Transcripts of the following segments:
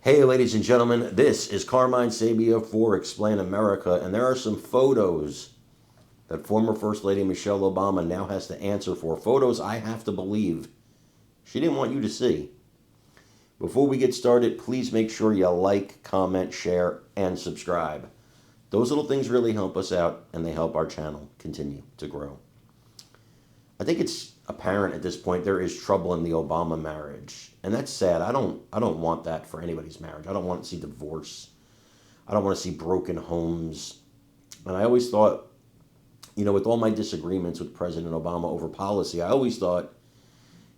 Hey, ladies and gentlemen, this is Carmine Sabia for Explain America, and there are some photos that former First Lady Michelle Obama now has to answer for. Photos I have to believe she didn't want you to see. Before we get started, please make sure you like, comment, share, and subscribe. Those little things really help us out, and they help our channel continue to grow. I think it's apparent at this point there is trouble in the Obama marriage, and that's sad. I don't want that for anybody's marriage. I don't want to see divorce. I don't want to see broken homes. And I always thought, with all my disagreements with President Obama over policy, I always thought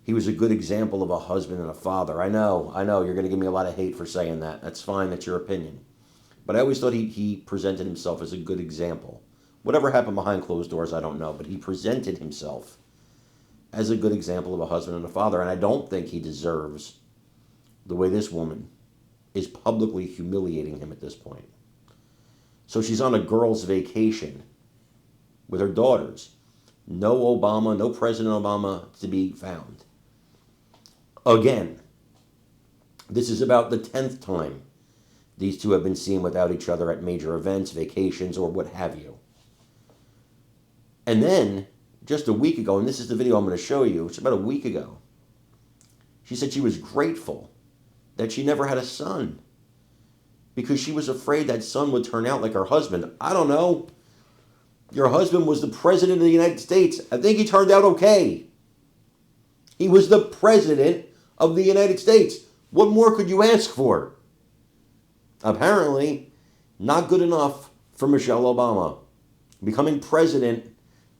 he was a good example of a husband and a father. I know, you're going to give me a lot of hate for saying that. That's fine, that's your opinion. But I always thought he presented himself as a good example. Whatever happened behind closed doors, I don't know, but he presented himself as a good example of a husband and a father, and I don't think he deserves the way this woman is publicly humiliating him at this point. So she's on a girl's vacation with her daughters. No Obama, no President Obama to be found. Again, this is about the 10th time these two have been seen without each other at major events, vacations, or what have you. And then, just a week ago, and this is the video I'm going to show you, it's about a week ago, she said she was grateful that she never had a son because she was afraid that son would turn out like her husband. I don't know. Your husband was the president of the United States. I think he turned out okay. He was the president of the United States. What more could you ask for? Apparently, not good enough for Michelle Obama. Becoming president,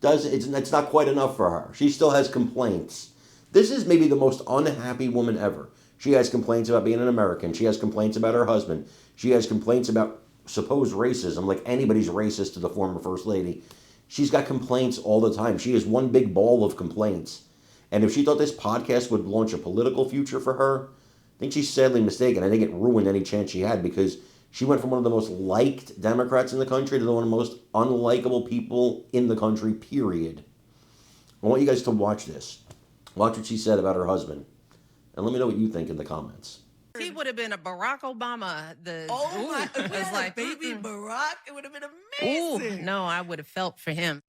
it's not quite enough for her. She still has complaints. This is maybe the most unhappy woman ever. She has complaints about being an American. She has complaints about her husband. She has complaints about supposed racism, like anybody's racist to the former First Lady. She's got complaints all the time. She is one big ball of complaints. And if she thought this podcast would launch a political future for her, I think she's sadly mistaken. I think it ruined any chance she had because she went from one of the most liked Democrats in the country to one of the most unlikable people in the country, period. I want you guys to watch this. Watch what she said about her husband. And let me know what you think in the comments. He would have been a Barack Obama. It was like baby Barack. It would have been amazing. Ooh, no, I would have felt for him.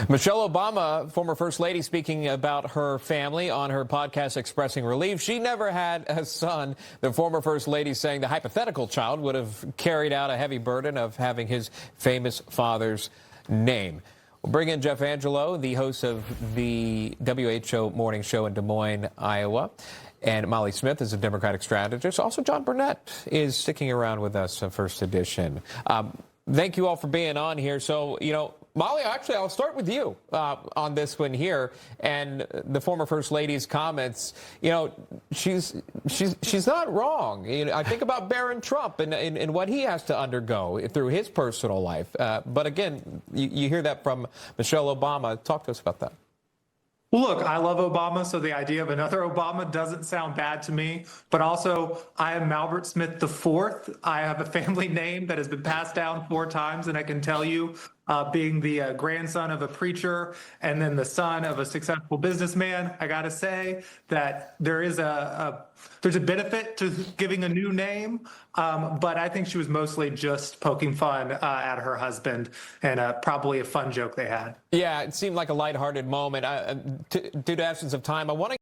Michelle Obama, former First Lady, speaking about her family on her podcast expressing relief. She never had a son. The former First Lady saying the hypothetical child would have carried out a heavy burden of having his famous father's name. We'll bring in Jeff Angelo, the host of the WHO Morning Show in Des Moines, Iowa. And Molly Smith is a Democratic strategist. Also, John Burnett is sticking around with us, First Edition. Thank you all for being on here. So, Molly, actually, I'll start with you on this one here. And the former First Lady's comments, she's not wrong. I think about Barron Trump and what he has to undergo through his personal life. But again, you hear that from Michelle Obama. Talk to us about that. Well, look, I love Obama, so the idea of another Obama doesn't sound bad to me. But also, I am Malbert Smith IV. I have a family name that has been passed down 4 times, and I can tell you, being the grandson of a preacher and then the son of a successful businessman, I got to say that there is there's a benefit to giving a new name, but I think she was mostly just poking fun at her husband and probably a fun joke they had. Yeah, it seemed like a lighthearted moment. Due to absence of time, I want to